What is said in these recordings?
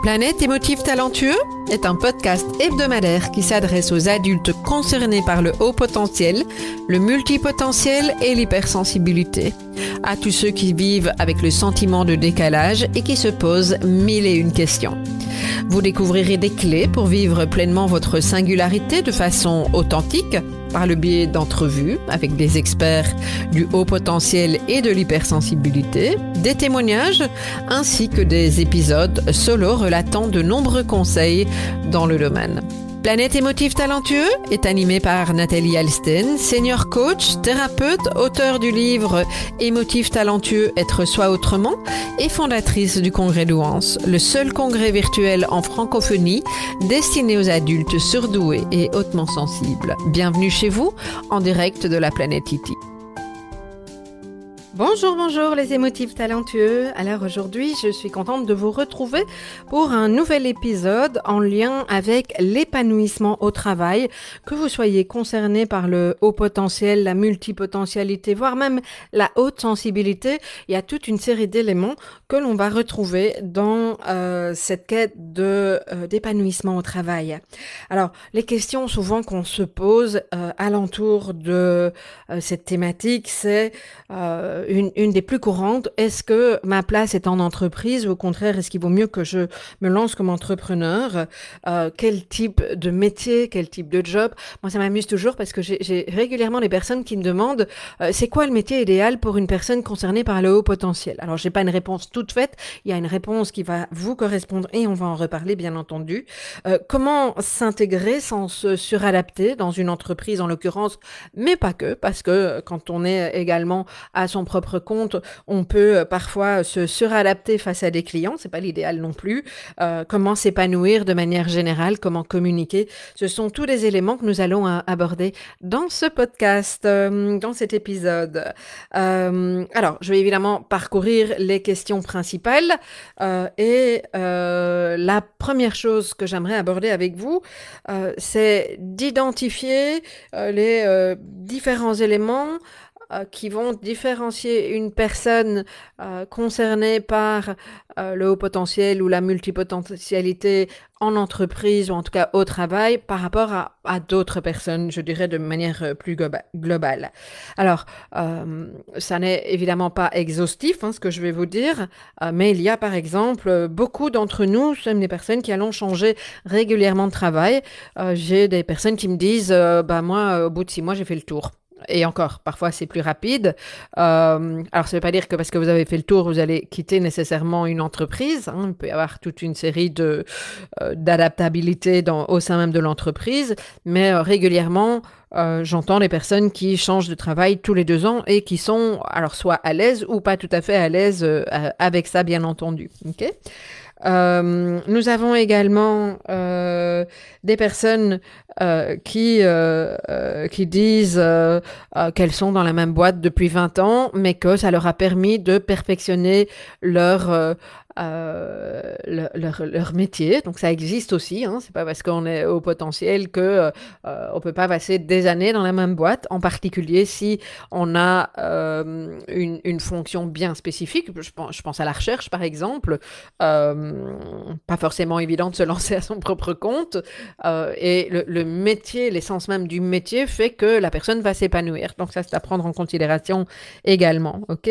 Planète émotif talentueux est un podcast hebdomadaire qui s'adresse aux adultes concernés par le haut potentiel, le multipotentiel et l'hypersensibilité. À tous ceux qui vivent avec le sentiment de décalage et qui se posent mille et une questions. Vous découvrirez des clés pour vivre pleinement votre singularité de façon authentique par le biais d'entrevues avec des experts du haut potentiel et de l'hypersensibilité, des témoignages ainsi que des épisodes solo relatant de nombreux conseils dans le domaine. Planète émotif talentueux est animé par Nathalie Alsten, senior coach, thérapeute, auteure du livre Émotif talentueux, être soi autrement et fondatrice du congrès Douance, le seul congrès virtuel en francophonie destiné aux adultes surdoués et hautement sensibles. Bienvenue chez vous en direct de la planète Titi. Bonjour les émotifs talentueux. Alors aujourd'hui, je suis contente de vous retrouver pour un nouvel épisode en lien avec l'épanouissement au travail. Que vous soyez concerné par le haut potentiel, la multipotentialité, voire même la haute sensibilité, il y a toute une série d'éléments que l'on va retrouver dans cette quête d'épanouissement au travail. Alors, les questions souvent qu'on se pose alentour de cette thématique, c'est une des plus courantes. Est-ce que ma place est en entreprise ou au contraire, est-ce qu'il vaut mieux que je me lance comme entrepreneur? Quel type de métier, quel type de job? Moi, ça m'amuse toujours parce que j'ai régulièrement des personnes qui me demandent c'est quoi le métier idéal pour une personne concernée par le haut potentiel? Alors, j'ai pas une réponse toute faite. Il y a une réponse qui va vous correspondre et on va en reparler, bien entendu. Comment s'intégrer sans se suradapter dans une entreprise, en l'occurrence, mais pas que, parce que quand on est également à son propre compte, on peut parfois se suradapter face à des clients, c'est pas l'idéal non plus. Comment s'épanouir de manière générale, comment communiquer, ce sont tous les éléments que nous allons aborder dans ce podcast, dans cet épisode. Alors, je vais évidemment parcourir les questions principales et la première chose que j'aimerais aborder avec vous, c'est d'identifier les différents éléments qui vont différencier une personne concernée par le haut potentiel ou la multipotentialité en entreprise ou en tout cas au travail par rapport à d'autres personnes, je dirais de manière plus globale. Alors, ça n'est évidemment pas exhaustif, ce que je vais vous dire, mais il y a par exemple beaucoup d'entre nous, sommes des personnes qui allons changer régulièrement de travail. J'ai des personnes qui me disent, moi, au bout de 6 mois, j'ai fait le tour. Et encore, parfois c'est plus rapide. Alors, ça ne veut pas dire que parce que vous avez fait le tour, vous allez quitter nécessairement une entreprise. Il peut y avoir toute une série d'adaptabilité au sein même de l'entreprise. Mais régulièrement, j'entends des personnes qui changent de travail tous les 2 ans et qui sont alors soit à l'aise ou pas tout à fait à l'aise avec ça, bien entendu. Okay. Nous avons également des personnes qui disent qu'elles sont dans la même boîte depuis 20 ans, mais que ça leur a permis de perfectionner leur métier. Donc ça existe aussi, c'est pas parce qu'on est au potentiel que on peut pas passer des années dans la même boîte, en particulier si on a une fonction bien spécifique. Je pense à la recherche par exemple, pas forcément évident de se lancer à son propre compte, et le métier, l'essence même du métier fait que la personne va s'épanouir. Donc ça, c'est à prendre en considération également, ok?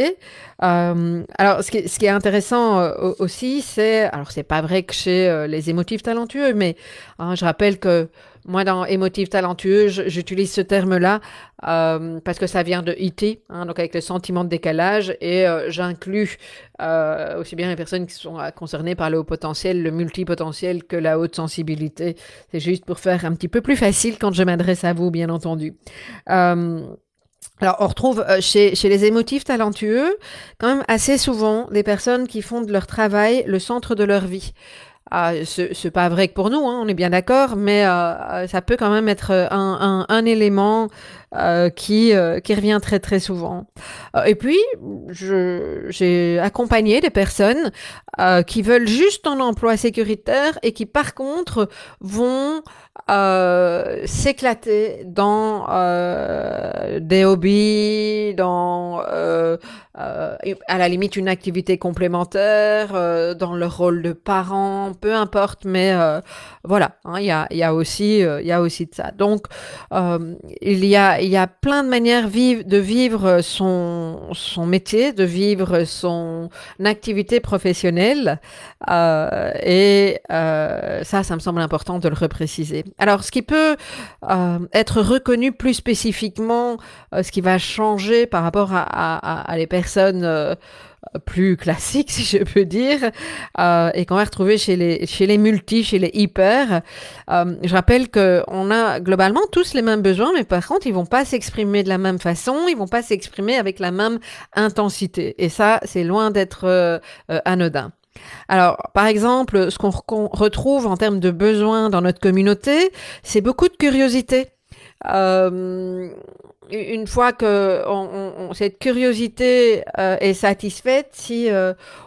Alors ce qui est intéressant aussi, alors c'est pas vrai que chez les émotifs talentueux, mais je rappelle que moi, dans émotif talentueux, j'utilise ce terme-là parce que ça vient de E.T., donc avec le sentiment de décalage, et j'inclus aussi bien les personnes qui sont concernées par le haut potentiel, le multipotentiel, que la haute sensibilité. C'est juste pour faire un petit peu plus facile quand je m'adresse à vous, bien entendu. Alors, on retrouve chez les émotifs talentueux quand même assez souvent des personnes qui font de leur travail le centre de leur vie. C'est pas vrai que pour nous, on est bien d'accord, mais ça peut quand même être un élément qui revient très très souvent. Et puis, j'ai accompagné des personnes qui veulent juste un emploi sécuritaire et qui par contre vont s'éclater dans des hobbies, dans à la limite une activité complémentaire, dans le rôle de parent, peu importe, mais voilà, hein, il y a aussi de ça. Donc il y a plein de manières de vivre son métier, de vivre son activité professionnelle, ça me semble important de le repréciser. Alors, ce qui peut être reconnu plus spécifiquement, ce qui va changer par rapport à les personnes plus classiques, si je peux dire, et qu'on va retrouver chez les multi, chez les hyper. Je rappelle qu'on a globalement tous les mêmes besoins, mais par contre, ils vont pas s'exprimer de la même façon, ils vont pas s'exprimer avec la même intensité. Et ça, c'est loin d'être anodin. Alors, par exemple, ce qu'on retrouve en termes de besoins dans notre communauté, c'est beaucoup de curiosité. Une fois que cette curiosité est satisfaite, si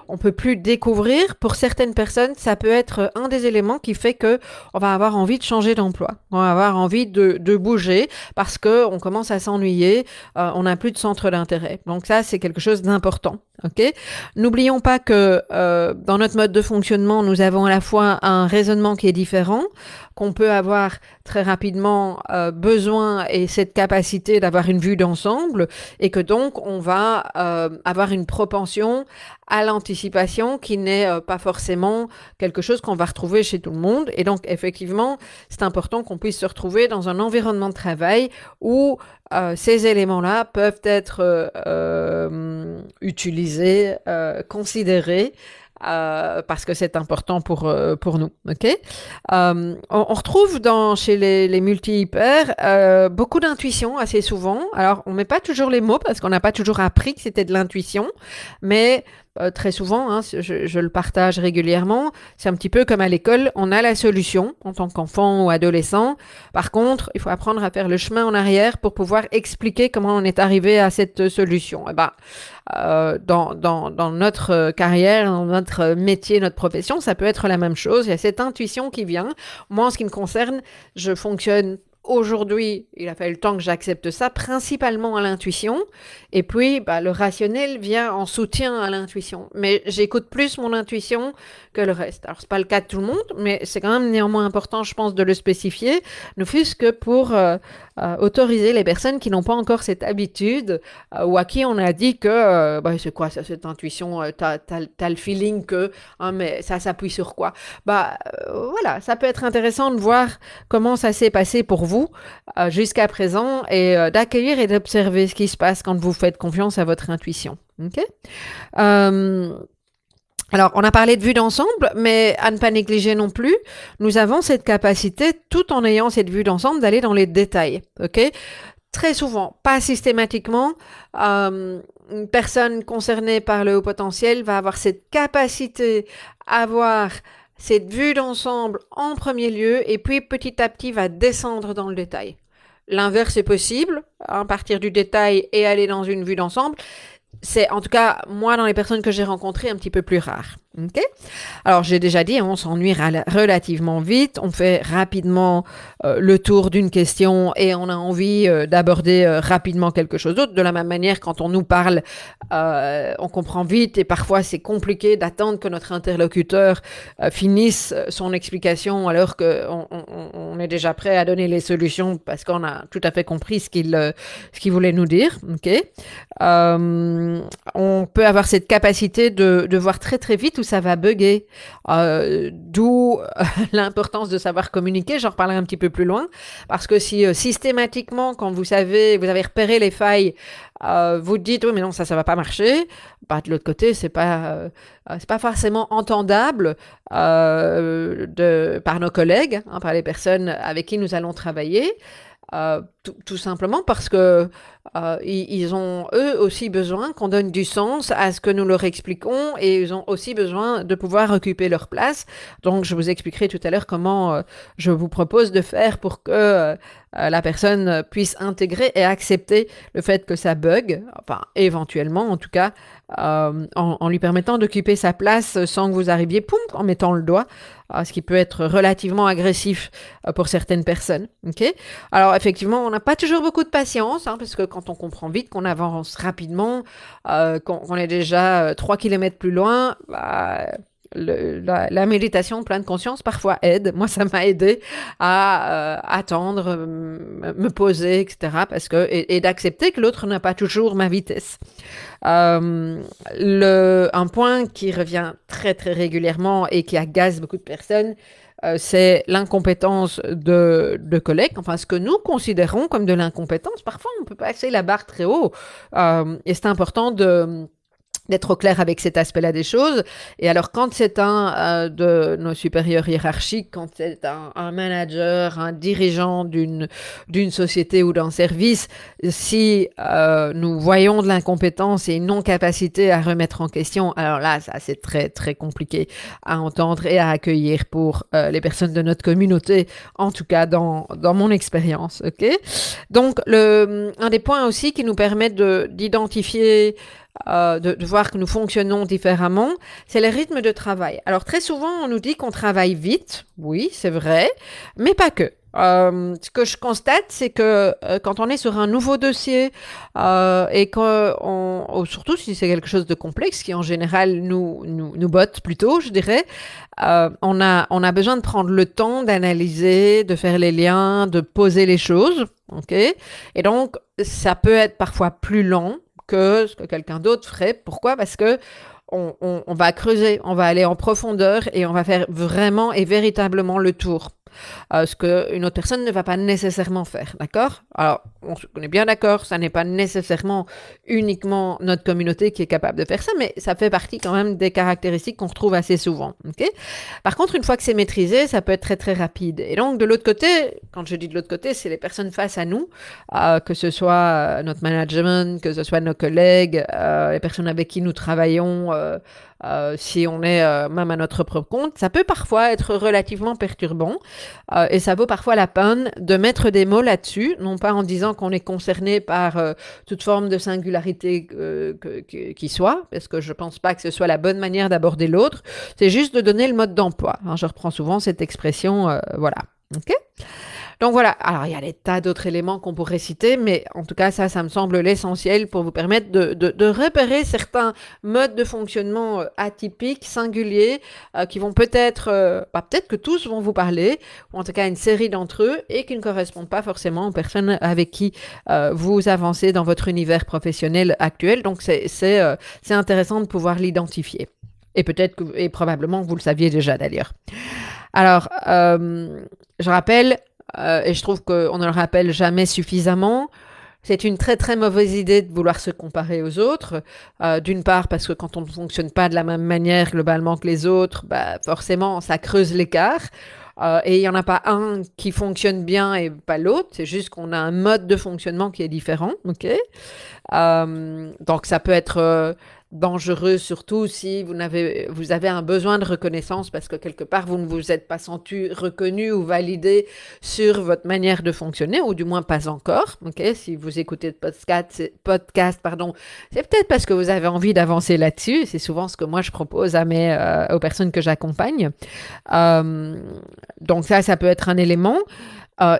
on peut plus découvrir, pour certaines personnes, ça peut être un des éléments qui fait que on va avoir envie de changer d'emploi, on va avoir envie de bouger parce que on commence à s'ennuyer, on n'a plus de centre d'intérêt. Donc ça, c'est quelque chose d'important. Ok. N'oublions pas que dans notre mode de fonctionnement, nous avons à la fois un raisonnement qui est différent, qu'on peut avoir très rapidement besoin et cette capacité d'avoir une vue d'ensemble, et que donc on va avoir une propension à l'anticipation qui n'est pas forcément quelque chose qu'on va retrouver chez tout le monde. Et donc effectivement, c'est important qu'on puisse se retrouver dans un environnement de travail où ces éléments-là peuvent être utilisés, considérés, parce que c'est important pour nous. Ok. On retrouve chez les multi-hyper beaucoup d'intuition assez souvent. Alors, on met pas toujours les mots parce qu'on n'a pas toujours appris que c'était de l'intuition, mais très souvent, hein, je le partage régulièrement, c'est un petit peu comme à l'école, on a la solution en tant qu'enfant ou adolescent. Par contre, il faut apprendre à faire le chemin en arrière pour pouvoir expliquer comment on est arrivé à cette solution. Et dans notre carrière, dans notre métier, notre profession, ça peut être la même chose. Il y a cette intuition qui vient. Moi, en ce qui me concerne, je fonctionne aujourd'hui, il a fallu le temps que j'accepte ça, principalement à l'intuition. Et puis, le rationnel vient en soutien à l'intuition. Mais j'écoute plus mon intuition que le reste. Alors, c'est pas le cas de tout le monde, mais c'est quand même néanmoins important, je pense, de le spécifier, ne fût-ce que pour autoriser les personnes qui n'ont pas encore cette habitude ou à qui on a dit que c'est quoi ça, cette intuition, t'as le feeling que mais ça s'appuie sur quoi. Voilà, ça peut être intéressant de voir comment ça s'est passé pour vous jusqu'à présent et d'accueillir et d'observer ce qui se passe quand vous faites confiance à votre intuition. Ok. Alors, on a parlé de vue d'ensemble, mais à ne pas négliger non plus, nous avons cette capacité, tout en ayant cette vue d'ensemble, d'aller dans les détails. Ok. Très souvent, pas systématiquement, une personne concernée par le haut potentiel va avoir cette capacité à avoir cette vue d'ensemble en premier lieu et puis petit à petit va descendre dans le détail. L'inverse est possible, à partir du détail et aller dans une vue d'ensemble. C'est en tout cas, moi, dans les personnes que j'ai rencontrées, un petit peu plus rare. Ok. Alors, j'ai déjà dit, on s'ennuie relativement vite. On fait rapidement le tour d'une question et on a envie d'aborder rapidement quelque chose d'autre. De la même manière, quand on nous parle, on comprend vite et parfois c'est compliqué d'attendre que notre interlocuteur finisse son explication alors qu'on est déjà prêt à donner les solutions parce qu'on a tout à fait compris ce qu'il voulait nous dire. Ok. On peut avoir cette capacité de voir très très vite où ça va bugger, d'où l'importance de savoir communiquer. J'en reparlerai un petit peu plus loin, parce que si systématiquement, quand vous avez repéré les failles, vous dites oui mais non ça va pas marcher, de l'autre côté c'est pas forcément entendable par nos collègues, par les personnes avec qui nous allons travailler. tout simplement parce que ils ont eux aussi besoin qu'on donne du sens à ce que nous leur expliquons et ils ont aussi besoin de pouvoir occuper leur place. Donc, je vous expliquerai tout à l'heure comment je vous propose de faire pour que la personne puisse intégrer et accepter le fait que ça bug, enfin éventuellement en tout cas, en lui permettant d'occuper sa place sans que vous arriviez, poum, en mettant le doigt, ce qui peut être relativement agressif pour certaines personnes. Okay. Alors effectivement, on n'a pas toujours beaucoup de patience, parce que quand on comprend vite qu'on avance rapidement, qu'on est déjà 3 kilomètres plus loin, bah, la méditation de pleine conscience parfois aide. Moi, ça m'a aidé à attendre, me poser, etc. Et d'accepter que l'autre n'a pas toujours ma vitesse. Un point qui revient très très régulièrement et qui agace beaucoup de personnes, c'est l'incompétence de collègues, enfin ce que nous considérons comme de l'incompétence. Parfois, on peut passer la barre très haut et c'est important d'être au clair avec cet aspect-là des choses. Et alors, quand c'est un de nos supérieurs hiérarchiques, quand c'est un manager, un dirigeant d'une société ou d'un service, si nous voyons de l'incompétence et une non-capacité à remettre en question, alors là, ça c'est très très compliqué à entendre et à accueillir pour les personnes de notre communauté, en tout cas dans mon expérience. Okay. Donc, un des points aussi qui nous permet d'identifier de voir que nous fonctionnons différemment, c'est le rythme de travail. Alors très souvent, on nous dit qu'on travaille vite, oui, c'est vrai, mais pas que. Ce que je constate, c'est que quand on est sur un nouveau dossier et surtout si c'est quelque chose de complexe qui en général nous botte plutôt, je dirais, on a besoin de prendre le temps d'analyser, de faire les liens, de poser les choses, ok. Et donc ça peut être parfois plus lent que ce que quelqu'un d'autre ferait. Pourquoi? Parce que on va creuser, on va aller en profondeur et on va faire vraiment et véritablement le tour. Ce qu'une autre personne ne va pas nécessairement faire, d'accord? Alors, on est bien d'accord, ça n'est pas nécessairement uniquement notre communauté qui est capable de faire ça, mais ça fait partie quand même des caractéristiques qu'on retrouve assez souvent, ok? Par contre, une fois que c'est maîtrisé, ça peut être très très rapide. Et donc, de l'autre côté, quand je dis de l'autre côté, c'est les personnes face à nous, que ce soit notre management, que ce soit nos collègues, les personnes avec qui nous travaillons, si on est même à notre propre compte, ça peut parfois être relativement perturbant et ça vaut parfois la peine de mettre des mots là-dessus, non pas en disant qu'on est concerné par toute forme de singularité qui soit, parce que je pense pas que ce soit la bonne manière d'aborder l'autre, c'est juste de donner le mode d'emploi. Je reprends souvent cette expression, voilà. Ok ? Donc voilà, alors il y a des tas d'autres éléments qu'on pourrait citer, mais en tout cas ça me semble l'essentiel pour vous permettre de repérer certains modes de fonctionnement atypiques, singuliers, qui vont peut-être que tous vont vous parler, ou en tout cas une série d'entre eux, et qui ne correspondent pas forcément aux personnes avec qui vous avancez dans votre univers professionnel actuel. Donc c'est intéressant de pouvoir l'identifier. Et et probablement vous le saviez déjà d'ailleurs. Alors, je rappelle, et je trouve qu'on ne le rappelle jamais suffisamment, c'est une très très mauvaise idée de vouloir se comparer aux autres. D'une part parce que quand on ne fonctionne pas de la même manière globalement que les autres, forcément ça creuse l'écart. Et il n'y en a pas un qui fonctionne bien et pas l'autre, c'est juste qu'on a un mode de fonctionnement qui est différent. Okay. Donc ça peut être dangereux, surtout si vous avez un besoin de reconnaissance parce que quelque part vous ne vous êtes pas senti reconnu ou validé sur votre manière de fonctionner, ou du moins pas encore. Okay? Si vous écoutez le podcast, c'est peut-être parce que vous avez envie d'avancer là-dessus. C'est souvent ce que moi je propose aux personnes que j'accompagne. Donc ça peut être un élément.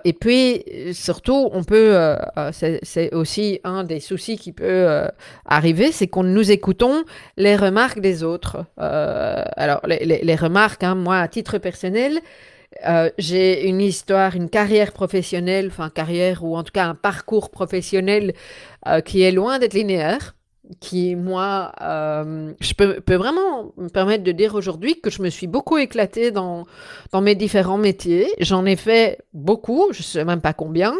Et puis, surtout, c'est aussi un des soucis qui peut arriver, c'est qu'on nous écoutons les remarques des autres. Alors, les remarques, moi, à titre personnel, j'ai une carrière professionnelle, ou en tout cas un parcours professionnel qui est loin d'être linéaire. Qui, moi, je peux vraiment me permettre de dire aujourd'hui que je me suis beaucoup éclatée dans mes différents métiers. J'en ai fait beaucoup, je ne sais même pas combien,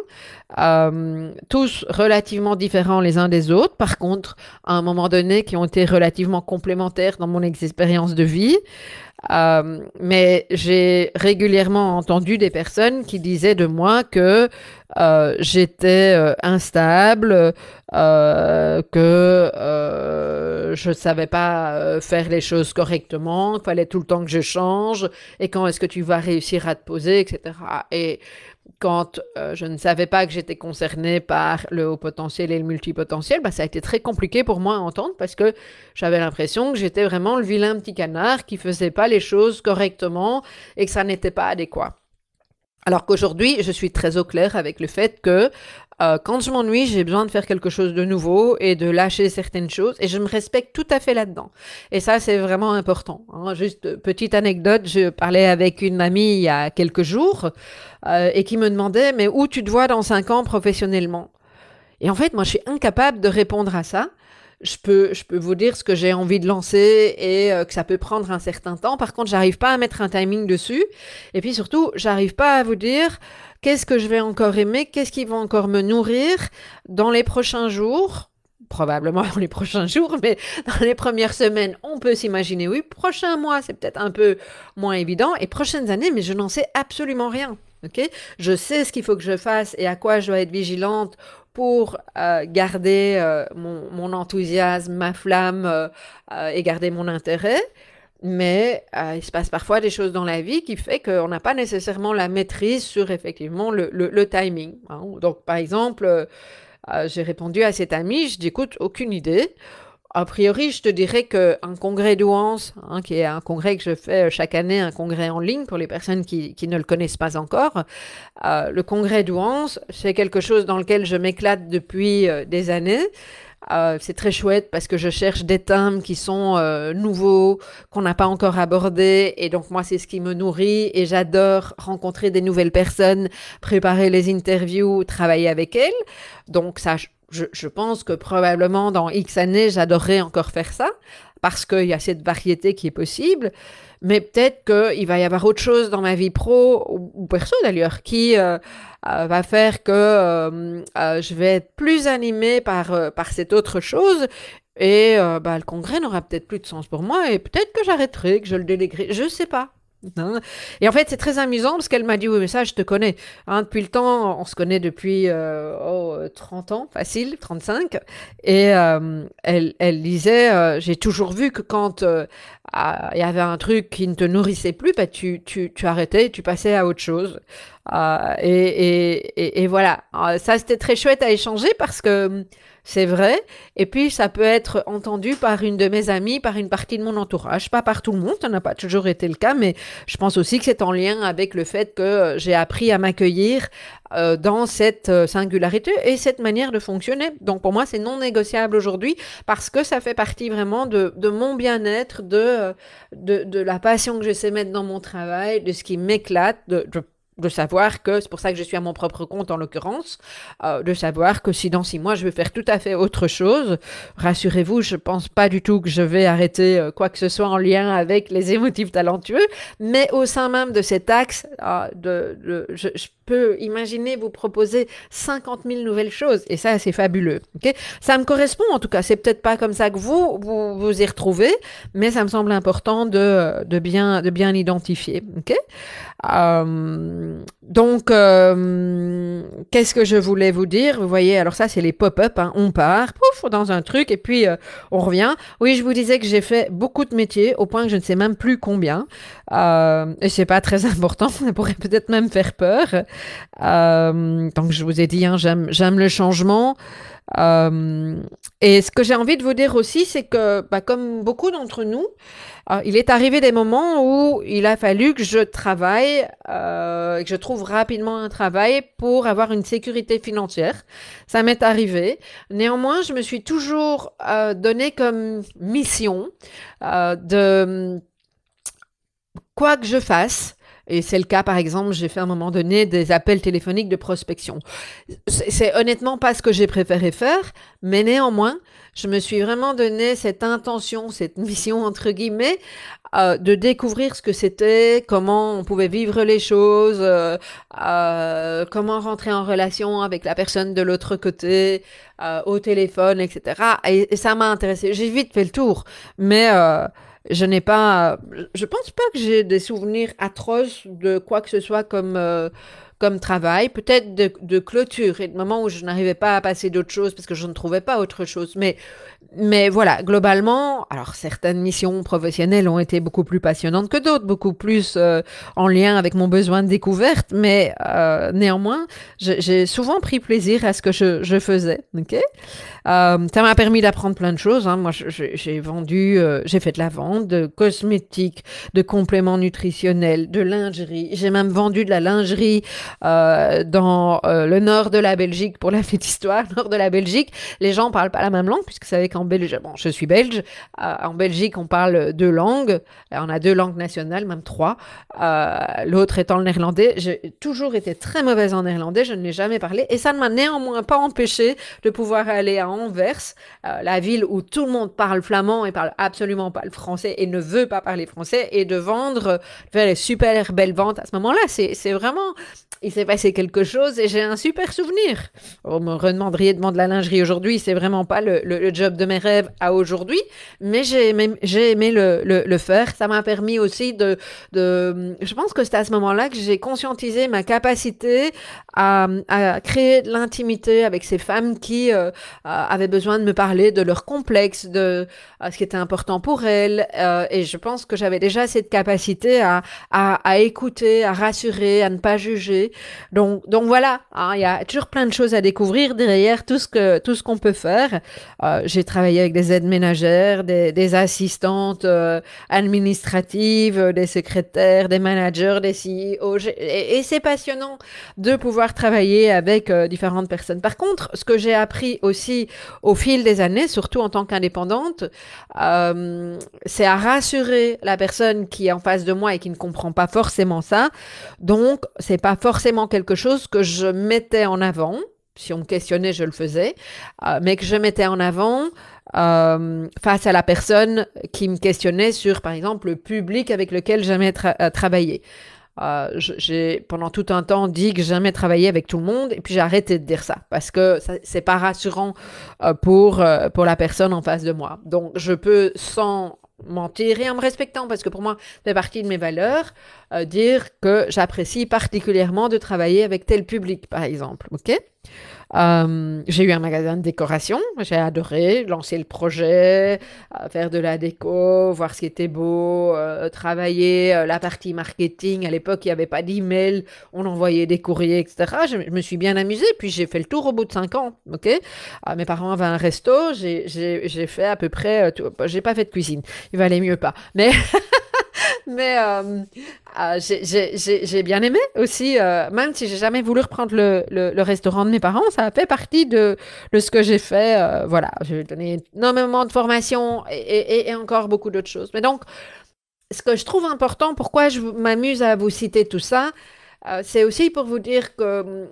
tous relativement différents les uns des autres. Par contre, à un moment donné, qui ont été relativement complémentaires dans mon expérience de vie. Mais j'ai régulièrement entendu des personnes qui disaient de moi que j'étais instable, que je ne savais pas faire les choses correctement, qu'il fallait tout le temps que je change, et quand est-ce que tu vas réussir à te poser, etc. Et quand je ne savais pas que j'étais concernée par le haut potentiel et le multipotentiel, bah, ça a été très compliqué pour moi à entendre parce que j'avais l'impression que j'étais vraiment le vilain petit canard qui faisait pas les choses correctement et que ça n'était pas adéquat. Alors qu'aujourd'hui, je suis très au clair avec le fait que quand je m'ennuie, j'ai besoin de faire quelque chose de nouveau et de lâcher certaines choses et je me respecte tout à fait là-dedans. Et ça, c'est vraiment important. Hein. Juste petite anecdote, je parlais avec une amie il y a quelques jours et qui me demandait, mais où tu te vois dans 5 ans professionnellement? Et en fait, moi, je suis incapable de répondre à ça. Je peux vous dire ce que j'ai envie de lancer et que ça peut prendre un certain temps. Par contre, j'arrive pas à mettre un timing dessus. Et puis surtout, j'arrive pas à vous dire qu'est-ce que je vais encore aimer, qu'est-ce qui va encore me nourrir dans les prochains jours. Probablement dans les prochains jours, mais dans les premières semaines, on peut s'imaginer, oui. Prochain mois, c'est peut-être un peu moins évident. Et prochaines années, mais je n'en sais absolument rien. Okay, je sais ce qu'il faut que je fasse et à quoi je dois être vigilante pour garder mon enthousiasme, ma flamme et garder mon intérêt. Mais il se passe parfois des choses dans la vie qui fait qu'on n'a pas nécessairement la maîtrise sur effectivement le timing. Hein. Donc par exemple, j'ai répondu à cet ami, je dis écoute, aucune idée. A priori, je te dirais qu'un congrès d'Ouance, hein, qui est un congrès que je fais chaque année, un congrès en ligne pour les personnes qui ne le connaissent pas encore, le congrès d'Ouance, c'est quelque chose dans lequel je m'éclate depuis des années. C'est très chouette parce que je cherche des thèmes qui sont nouveaux, qu'on n'a pas encore abordés. Et donc, moi, c'est ce qui me nourrit. Et j'adore rencontrer des nouvelles personnes, préparer les interviews, travailler avec elles. Donc, ça, je pense que probablement dans X années, j'adorerais encore faire ça parce qu'il y a cette variété qui est possible. Mais peut-être qu'il va y avoir autre chose dans ma vie pro ou perso d'ailleurs qui va faire que je vais être plus animée par cette autre chose. Et le congrès n'aura peut-être plus de sens pour moi et peut-être que j'arrêterai, que je le déléguerai. Je ne sais pas. Hein. Et en fait, c'est très amusant parce qu'elle m'a dit, oui, mais ça, je te connais. Hein, depuis le temps, on se connaît depuis 30 ans, facile, 35. Et elle disait, j'ai toujours vu que quand il y avait un truc qui ne te nourrissait plus, bah, tu arrêtais, tu passais à autre chose. Et voilà. Ça, c'était très chouette à échanger parce que c'est vrai. Et puis, ça peut être entendu par une de mes amies, par une partie de mon entourage, pas par tout le monde, ça n'a pas toujours été le cas, mais je pense aussi que c'est en lien avec le fait que j'ai appris à m'accueillir dans cette singularité et cette manière de fonctionner. Donc, pour moi, c'est non négociable aujourd'hui parce que ça fait partie vraiment de mon bien-être, de la passion que je sais mettre dans mon travail, de ce qui m'éclate, de savoir que, c'est pour ça que je suis à mon propre compte en l'occurrence, de savoir que si dans 6 mois je veux faire tout à fait autre chose, rassurez-vous, je pense pas du tout que je vais arrêter quoi que ce soit en lien avec les émotifs talentueux, mais au sein même de cet axe, je peux imaginer vous proposer 50 000 nouvelles choses et ça c'est fabuleux. Okay, ça me correspond en tout cas, c'est peut-être pas comme ça que vous y retrouvez, mais ça me semble important de bien l'identifier. Okay, donc, qu'est-ce que je voulais vous dire? Vous voyez, alors ça, c'est les pop-up. Hein. On part, pouf, dans un truc, et puis on revient. Oui, je vous disais que j'ai fait beaucoup de métiers, au point que je ne sais même plus combien. Et c'est pas très important, ça pourrait peut-être même faire peur. Donc, je vous ai dit, hein, j'aime le changement. Et ce que j'ai envie de vous dire aussi, c'est que, comme beaucoup d'entre nous, il est arrivé des moments où il a fallu que je travaille, que je trouve rapidement un travail pour avoir une sécurité financière. Ça m'est arrivé. Néanmoins, je me suis toujours donné comme mission de quoi que je fasse. Et c'est le cas, par exemple, j'ai fait à un moment donné des appels téléphoniques de prospection. C'est honnêtement pas ce que j'ai préféré faire, mais néanmoins, je me suis vraiment donné cette intention, cette mission entre guillemets, de découvrir ce que c'était, comment on pouvait vivre les choses, comment rentrer en relation avec la personne de l'autre côté, au téléphone, etc. Et ça m'a intéressé. J'ai vite fait le tour, mais je n'ai pas, je pense pas que j'ai des souvenirs atroces de quoi que ce soit comme travail, peut-être de clôture et de moments où je n'arrivais pas à passer d'autres choses parce que je ne trouvais pas autre chose. Mais voilà, globalement, alors certaines missions professionnelles ont été beaucoup plus passionnantes que d'autres, beaucoup plus en lien avec mon besoin de découverte, mais néanmoins, j'ai souvent pris plaisir à ce que je faisais. Ok. Ça m'a permis d'apprendre plein de choses. Hein. Moi, j'ai vendu, j'ai fait de la vente de cosmétiques, de compléments nutritionnels, de lingerie. J'ai même vendu de la lingerie dans le nord de la Belgique, pour la petite histoire, nord de la Belgique. Les gens parlent pas la même langue, puisque vous savez qu'en Belgique, bon, je suis belge, en Belgique, on parle deux langues. On a deux langues nationales, même trois. L'autre étant le néerlandais. J'ai toujours été très mauvaise en néerlandais, je ne l'ai jamais parlé, et ça ne m'a néanmoins pas empêché de pouvoir aller à Anvers, la ville où tout le monde parle flamand et parle absolument pas le français et ne veut pas parler français, et de vendre, faire les super belles ventes à ce moment-là. C'est vraiment, il s'est passé quelque chose et j'ai un super souvenir. Vous me redemanderiez de vendre la lingerie aujourd'hui, c'est vraiment pas le job de mes rêves à aujourd'hui, mais j'ai aimé le faire. Ça m'a permis aussi je pense que c'est à ce moment-là que j'ai conscientisé ma capacité à créer de l'intimité avec ces femmes qui avaient besoin de me parler de leurs complexes, de ce qui était important pour elles. Et je pense que j'avais déjà cette capacité à écouter, à rassurer, à ne pas juger. Donc voilà, hein, il y a toujours plein de choses à découvrir derrière tout ce qu'on peut faire. J'ai travaillé avec des aides ménagères, des assistantes administratives, des secrétaires, des managers, des CEO. Et c'est passionnant de pouvoir travailler avec différentes personnes. Par contre, ce que j'ai appris aussi au fil des années, surtout en tant qu'indépendante, c'est à rassurer la personne qui est en face de moi et qui ne comprend pas forcément ça. Donc, c'est pas forcément quelque chose que je mettais en avant. Si on me questionnait, je le faisais, mais que je mettais en avant face à la personne qui me questionnait sur, par exemple, le public avec lequel j'aimais travailler. J'ai pendant tout un temps dit que jamais travaillé avec tout le monde, et puis j'ai arrêté de dire ça parce que c'est pas rassurant pour la personne en face de moi. Donc je peux, sans mentir et en me respectant, parce que pour moi ça fait partie de mes valeurs, dire que j'apprécie particulièrement de travailler avec tel public, par exemple. Ok. J'ai eu un magasin de décoration, j'ai adoré lancer le projet, faire de la déco, voir ce qui était beau, travailler la partie marketing. À l'époque, il n'y avait pas d'email, on envoyait des courriers, etc. Je me suis bien amusée, puis j'ai fait le tour au bout de 5 ans. Ok. Mes parents avaient un resto, j'ai fait à peu près, j'ai pas fait de cuisine, il valait mieux pas. Mais j'ai bien aimé aussi, même si j'ai jamais voulu reprendre le restaurant de mes parents, ça a fait partie de ce que j'ai fait. Voilà, j'ai donné énormément de formations et encore beaucoup d'autres choses. Mais donc, ce que je trouve important, pourquoi je m'amuse à vous citer tout ça, c'est aussi pour vous dire que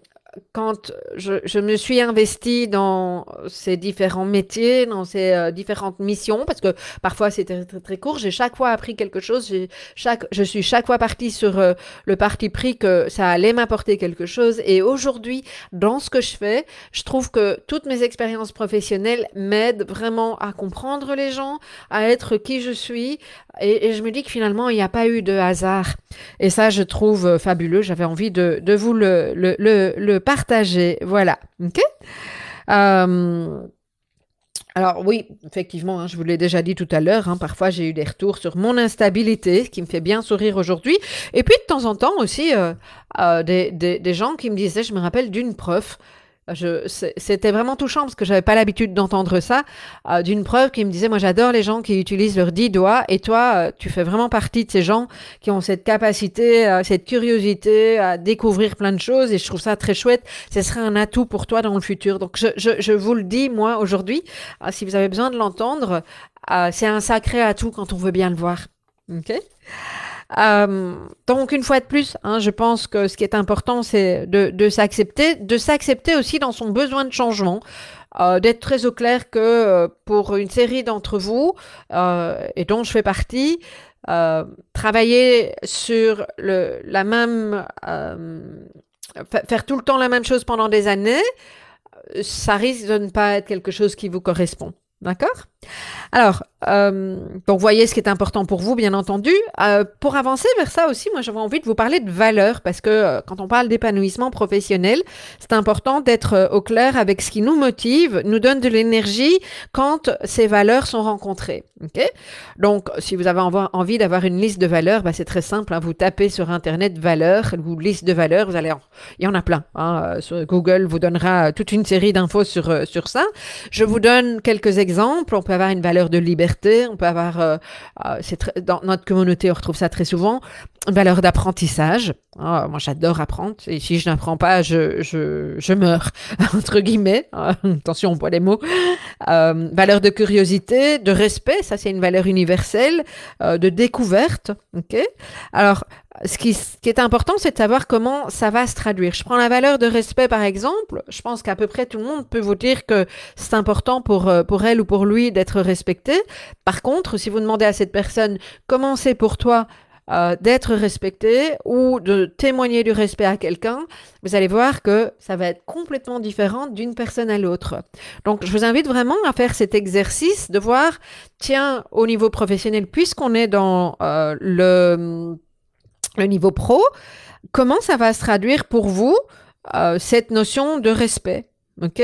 quand je me suis investie dans ces différents métiers, dans ces différentes missions, parce que parfois c'était très, très court, j'ai chaque fois appris quelque chose, je suis chaque fois partie sur le parti pris que ça allait m'apporter quelque chose. Et aujourd'hui, dans ce que je fais, je trouve que toutes mes expériences professionnelles m'aident vraiment à comprendre les gens, à être qui je suis. Et je me dis que finalement, il n'y a pas eu de hasard. Et ça, je trouve fabuleux. J'avais envie de vous le partager. Voilà. OK? Euh, alors oui, effectivement, hein, je vous l'ai déjà dit tout à l'heure, hein, parfois j'ai eu des retours sur mon instabilité, ce qui me fait bien sourire aujourd'hui. Et puis de temps en temps aussi, des gens qui me disaient, je me rappelle d'une prof, c'était vraiment touchant parce que j'avais pas l'habitude d'entendre ça, d'une prof qui me disait, moi j'adore les gens qui utilisent leurs 10 doigts, et toi tu fais vraiment partie de ces gens qui ont cette capacité, cette curiosité à découvrir plein de choses, et je trouve ça très chouette. Ce serait un atout pour toi dans le futur. Donc je vous le dis moi aujourd'hui, si vous avez besoin de l'entendre, c'est un sacré atout quand on veut bien le voir. Ok. Donc une fois de plus, hein, je pense que ce qui est important, c'est de s'accepter aussi dans son besoin de changement. d'être très au clair que pour une série d'entre vous, et dont je fais partie, travailler sur la même, faire tout le temps la même chose pendant des années, ça risque de ne pas être quelque chose qui vous correspond. D'accord? Alors, donc voyez ce qui est important pour vous, bien entendu. Pour avancer vers ça aussi, moi j'avais envie de vous parler de valeurs, parce que quand on parle d'épanouissement professionnel, c'est important d'être au clair avec ce qui nous motive, nous donne de l'énergie quand ces valeurs sont rencontrées. Okay? Donc, si vous avez envie d'avoir une liste de valeurs, bah, c'est très simple, hein, vous tapez sur Internet valeurs, ou liste de valeurs, il y en a plein. Hein, sur Google vous donnera toute une série d'infos sur ça. Je vous donne quelques exemples. On peut avoir une valeur de liberté, on peut avoir, dans notre communauté, on retrouve ça très souvent, une valeur d'apprentissage. Oh, moi, j'adore apprendre. Et si je n'apprends pas, je meurs, entre guillemets. Attention, on voit les mots. Valeur de curiosité, de respect, ça c'est une valeur universelle, de découverte. Okay. Alors, ce qui est important, c'est de savoir comment ça va se traduire. Je prends la valeur de respect, par exemple. Je pense qu'à peu près tout le monde peut vous dire que c'est important pour elle ou pour lui d'être respecté. Par contre, si vous demandez à cette personne comment c'est pour toi d'être respecté ou de témoigner du respect à quelqu'un, vous allez voir que ça va être complètement différent d'une personne à l'autre. Donc, je vous invite vraiment à faire cet exercice de voir, tiens, au niveau professionnel, puisqu'on est dans le niveau pro, comment ça va se traduire pour vous, cette notion de respect, ok?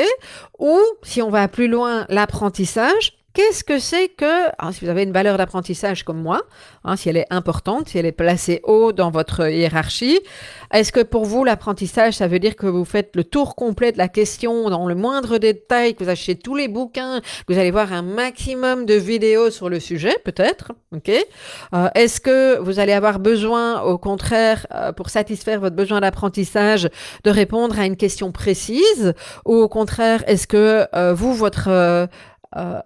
Ou, si on va plus loin, l'apprentissage, qu'est-ce que c'est que, alors si vous avez une valeur d'apprentissage comme moi, hein, si elle est importante, si elle est placée haut dans votre hiérarchie, est-ce que pour vous, l'apprentissage, ça veut dire que vous faites le tour complet de la question dans le moindre détail, que vous achetez tous les bouquins, que vous allez voir un maximum de vidéos sur le sujet, peut-être, ok? Est-ce que vous allez avoir besoin, au contraire, pour satisfaire votre besoin d'apprentissage, de répondre à une question précise, ou au contraire, est-ce que vous, votre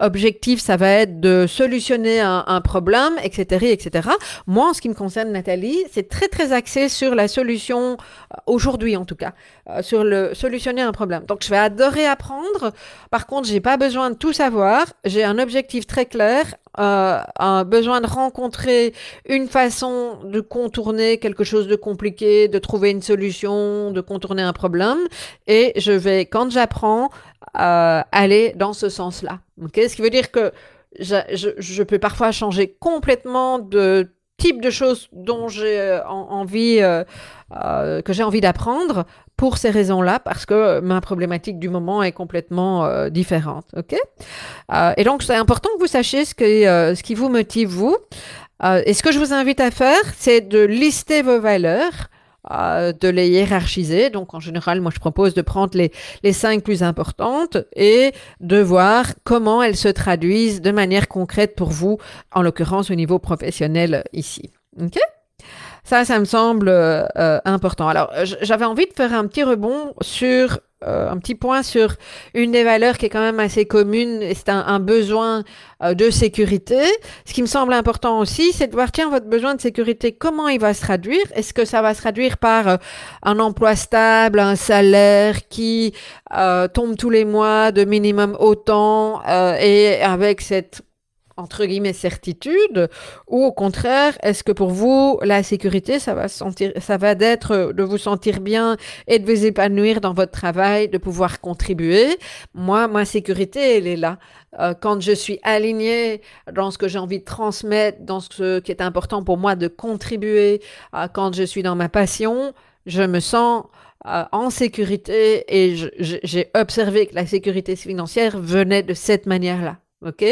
objectif, ça va être de solutionner un problème, etc., etc. Moi, en ce qui me concerne, Nathalie, c'est très, très axé sur la solution, aujourd'hui en tout cas, sur le solutionner un problème. Donc, je vais adorer apprendre. Par contre, j'ai pas besoin de tout savoir. J'ai un objectif très clair, un besoin de rencontrer une façon de contourner quelque chose de compliqué, de trouver une solution, de contourner un problème. Et je vais, quand j'apprends, aller dans ce sens-là. Okay? Ce qui veut dire que je peux parfois changer complètement de type de choses dont j'ai envie, que j'ai envie d'apprendre pour ces raisons-là, parce que ma problématique du moment est complètement différente. Okay? Et donc, c'est important que vous sachiez ce qui vous motive, vous. Et ce que je vous invite à faire, c'est de lister vos valeurs, de les hiérarchiser. Donc, en général, moi, je propose de prendre les 5 plus importantes et de voir comment elles se traduisent de manière concrète pour vous, en l'occurrence au niveau professionnel ici. OK? Ça me semble important. Alors, j'avais envie de faire un petit rebond sur un petit point sur une des valeurs qui est quand même assez commune, et c'est un besoin de sécurité. Ce qui me semble important aussi, c'est de voir, tiens, votre besoin de sécurité, comment il va se traduire? Est-ce que ça va se traduire par un emploi stable, un salaire qui tombe tous les mois de minimum autant, et avec cette entre guillemets certitude, ou au contraire, est-ce que pour vous, la sécurité, ça va d'être de vous sentir bien et de vous épanouir dans votre travail, de pouvoir contribuer? Moi, ma sécurité, elle est là. Quand je suis alignée dans ce que j'ai envie de transmettre, dans ce qui est important pour moi de contribuer, quand je suis dans ma passion, je me sens en sécurité, et j'ai observé que la sécurité financière venait de cette manière-là. OK?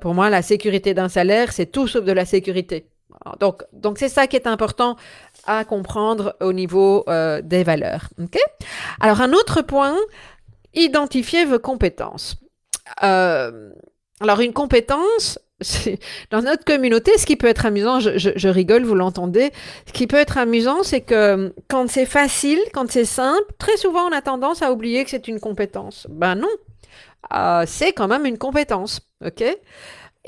Pour moi, la sécurité d'un salaire, c'est tout sauf de la sécurité. Donc c'est ça qui est important à comprendre au niveau des valeurs. OK? Alors, un autre point, identifiez vos compétences. Alors, une compétence, dans notre communauté, ce qui peut être amusant, je rigole, vous l'entendez, ce qui peut être amusant, c'est que quand c'est facile, quand c'est simple, très souvent on a tendance à oublier que c'est une compétence. Ben non. C'est quand même une compétence, ok?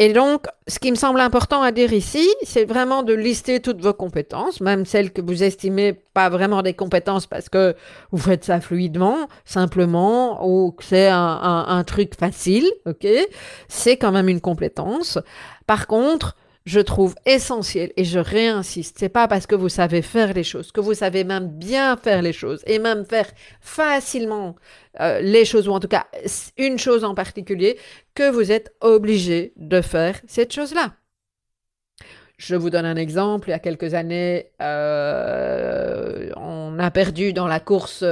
Et donc, ce qui me semble important à dire ici, c'est vraiment de lister toutes vos compétences, même celles que vous estimez pas vraiment des compétences parce que vous faites ça fluidement, simplement, ou que c'est un truc facile, ok? C'est quand même une compétence. Par contre, je trouve essentiel, et je réinsiste, c'est pas parce que vous savez faire les choses, que vous savez même bien faire les choses, et même faire facilement les choses, ou en tout cas une chose en particulier, que vous êtes obligé de faire cette chose-là. Je vous donne un exemple. Il y a quelques années, on a perdu dans la course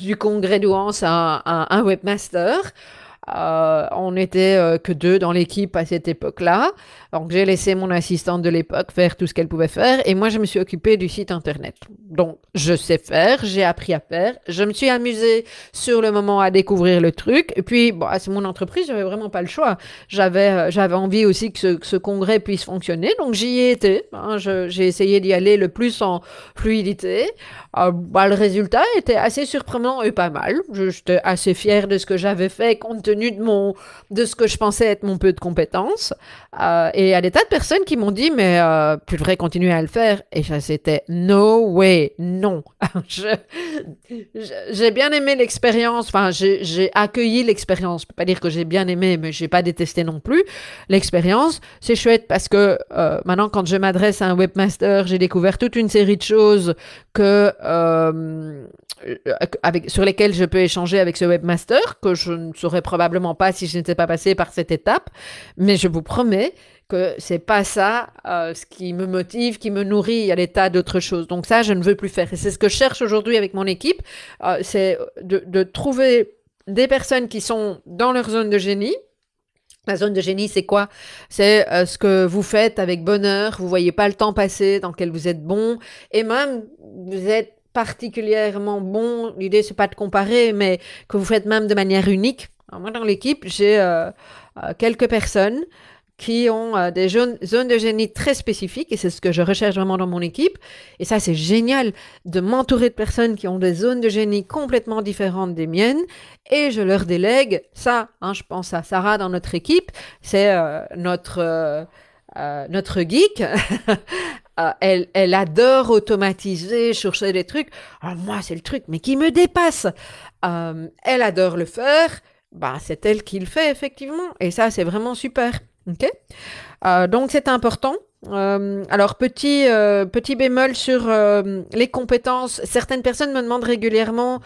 du congrès d'Ouance un webmaster. On n'était que deux dans l'équipe à cette époque-là. Donc, j'ai laissé mon assistante de l'époque faire tout ce qu'elle pouvait faire et moi, je me suis occupée du site internet. Donc, je sais faire, j'ai appris à faire. Je me suis amusée sur le moment à découvrir le truc. Et puis, bon, c'est mon entreprise, j'avais vraiment pas le choix. J'avais envie aussi que ce congrès puisse fonctionner. Donc, j'y ai été. Hein, j'ai essayé d'y aller le plus en fluidité. Le résultat était assez surprenant et pas mal. J'étais assez fière de ce que j'avais fait compte tenu de ce que je pensais être mon peu de compétences. Et il y a des tas de personnes qui m'ont dit, mais tu devrais continuer à le faire. Et ça, c'était no way, non. J'ai bien aimé l'expérience. Enfin, j'ai accueilli l'expérience. Je peux pas dire que j'ai bien aimé, mais j'ai pas détesté non plus. L'expérience, c'est chouette parce que maintenant, quand je m'adresse à un webmaster, j'ai découvert toute une série de choses sur lesquelles je peux échanger avec ce webmaster, que je ne saurais probablement pas si je n'étais pas passée par cette étape. Mais je vous promets que c'est pas ça ce qui me motive, qui me nourrit. Il y a des tas d'autres choses. Donc ça, je ne veux plus faire. Et c'est ce que je cherche aujourd'hui avec mon équipe, c'est de trouver des personnes qui sont dans leur zone de génie. La zone de génie, c'est quoi? C'est ce que vous faites avec bonheur, vous voyez pas le temps passer, dans lequel vous êtes bon, et même vous êtes particulièrement bon. L'idée, c'est pas de comparer, mais que vous faites même de manière unique. Alors, moi, dans l'équipe, j'ai quelques personnes qui ont des zones de génie très spécifiques, et c'est ce que je recherche vraiment dans mon équipe. Et ça, c'est génial de m'entourer de personnes qui ont des zones de génie complètement différentes des miennes, et je leur délègue ça. Hein, je pense à Sarah dans notre équipe, c'est notre geek. Elle adore automatiser, chercher des trucs. Alors moi, c'est le truc, mais qui me dépasse. Elle adore le faire. Bah, c'est elle qui le fait, effectivement. Et ça, c'est vraiment super. OK? Donc, c'est important. Alors, petit bémol sur les compétences. Certaines personnes me demandent régulièrement,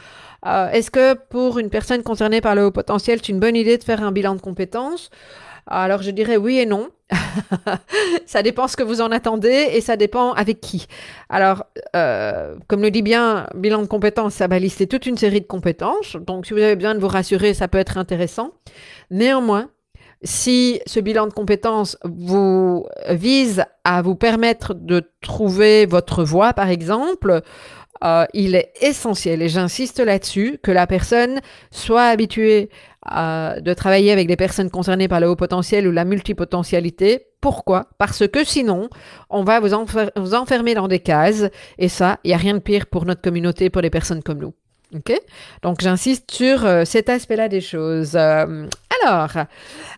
est-ce que pour une personne concernée par le haut potentiel, c'est une bonne idée de faire un bilan de compétences? Alors, je dirais oui et non. Ça dépend ce que vous en attendez et ça dépend avec qui. Alors, comme le dit bien, bilan de compétences, ça va lister toute une série de compétences. Donc, si vous avez besoin de vous rassurer, ça peut être intéressant. Néanmoins, si ce bilan de compétences vous vise à vous permettre de trouver votre voie, par exemple, il est essentiel, et j'insiste là-dessus, que la personne soit habituée de travailler avec des personnes concernées par le haut potentiel ou la multipotentialité. Pourquoi? Parce que sinon, on va vous enfermer dans des cases, et ça, il n'y a rien de pire pour notre communauté, pour les personnes comme nous. Okay? Donc, j'insiste sur cet aspect-là des choses. Alors,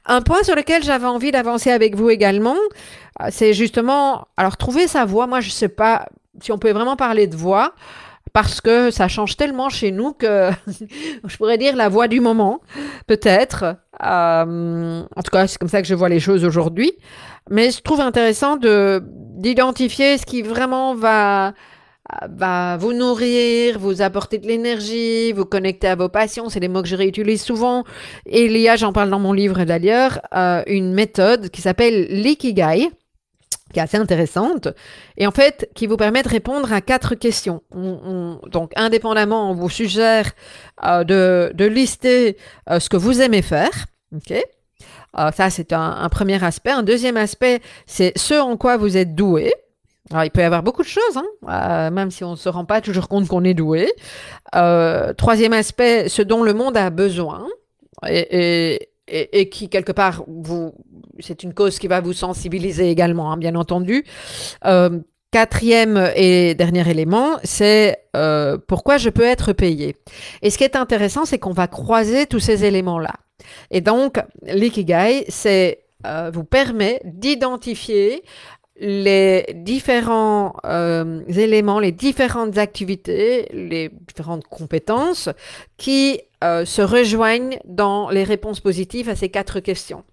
un point sur lequel j'avais envie d'avancer avec vous également, c'est justement, alors trouver sa voie. Moi, je ne sais pas si on peut vraiment parler de voie, parce que ça change tellement chez nous que je pourrais dire la voie du moment, peut-être. En tout cas, c'est comme ça que je vois les choses aujourd'hui. Mais je trouve intéressant d'identifier ce qui vraiment va vous nourrir, vous apporter de l'énergie, vous connecter à vos passions. C'est des mots que je réutilise souvent. Et il y a, j'en parle dans mon livre d'ailleurs, une méthode qui s'appelle l'ikigai, qui est assez intéressante, et en fait, qui vous permet de répondre à 4 questions. Donc, indépendamment, on vous suggère de lister ce que vous aimez faire. OK? Ça, c'est un premier aspect. Un deuxième aspect, c'est ce en quoi vous êtes doué. Alors, il peut y avoir beaucoup de choses, hein, même si on ne se rend pas toujours compte qu'on est doué. Troisième aspect, ce dont le monde a besoin. Et qui, quelque part, c'est une cause qui va vous sensibiliser également, hein, bien entendu. Quatrième et dernier élément, c'est pourquoi je peux être payé. Et ce qui est intéressant, c'est qu'on va croiser tous ces éléments-là. Et donc, l'ikigai, c'est vous permet d'identifier les différents éléments, les différentes activités, les différentes compétences qui se rejoignent dans les réponses positives à ces 4 questions.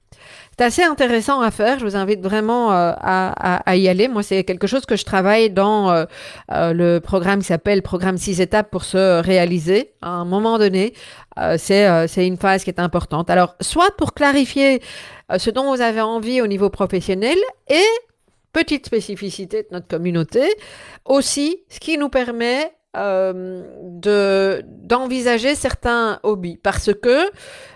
C'est assez intéressant à faire. Je vous invite vraiment à y aller. Moi, c'est quelque chose que je travaille dans le programme qui s'appelle Programme 6 étapes pour se réaliser. À un moment donné, c'est une phase qui est importante. Alors, soit pour clarifier ce dont vous avez envie au niveau professionnel et petite spécificité de notre communauté, aussi ce qui nous permet d'envisager certains hobbies. Parce que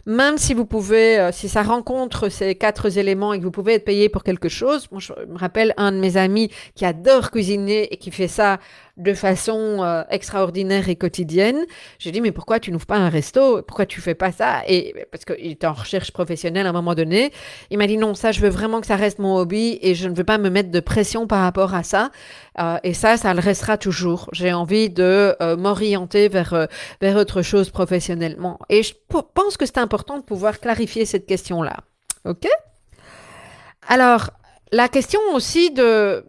même si vous pouvez, si ça rencontre ces 4 éléments et que vous pouvez être payé pour quelque chose, moi je me rappelle un de mes amis qui adore cuisiner et qui fait ça de façon extraordinaire et quotidienne. J'ai dit, mais pourquoi tu n'ouvres pas un resto? Pourquoi tu fais pas ça? Et parce qu'il était en recherche professionnelle à un moment donné. Il m'a dit, non, ça, je veux vraiment que ça reste mon hobby et je ne veux pas me mettre de pression par rapport à ça. Et ça le restera toujours. J'ai envie de m'orienter vers autre chose professionnellement. Et je pense que c'est important de pouvoir clarifier cette question-là. OK? Alors, la question aussi de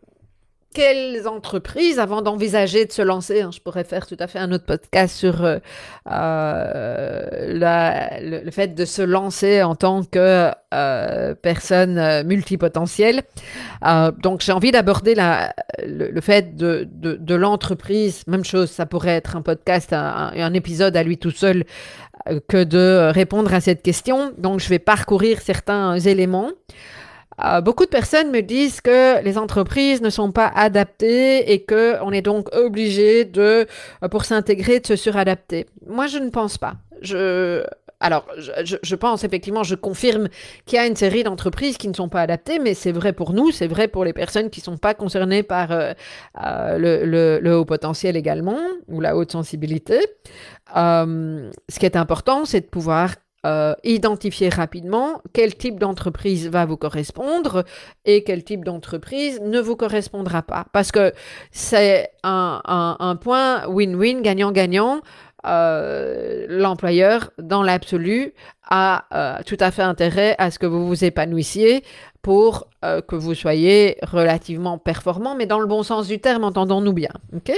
quelles entreprises, avant d'envisager de se lancer, je pourrais faire tout à fait un autre podcast sur le fait de se lancer en tant que personne multipotentielle. Donc, j'ai envie d'aborder le fait de l'entreprise. Même chose, ça pourrait être un podcast, un épisode à lui tout seul, que de répondre à cette question. Donc, je vais parcourir certains éléments. Beaucoup de personnes me disent que les entreprises ne sont pas adaptées et qu'on est donc obligé pour s'intégrer, de se suradapter. Moi, je ne pense pas. Je pense effectivement, je confirme qu'il y a une série d'entreprises qui ne sont pas adaptées, mais c'est vrai pour nous, c'est vrai pour les personnes qui ne sont pas concernées par le haut potentiel également, ou la haute sensibilité. Ce qui est important, c'est de pouvoir identifier rapidement quel type d'entreprise va vous correspondre et quel type d'entreprise ne vous correspondra pas. Parce que c'est un point win-win, gagnant-gagnant. L'employeur, dans l'absolu, a tout à fait intérêt à ce que vous vous épanouissiez pour que vous soyez relativement performant, mais dans le bon sens du terme, entendons-nous bien. OK ?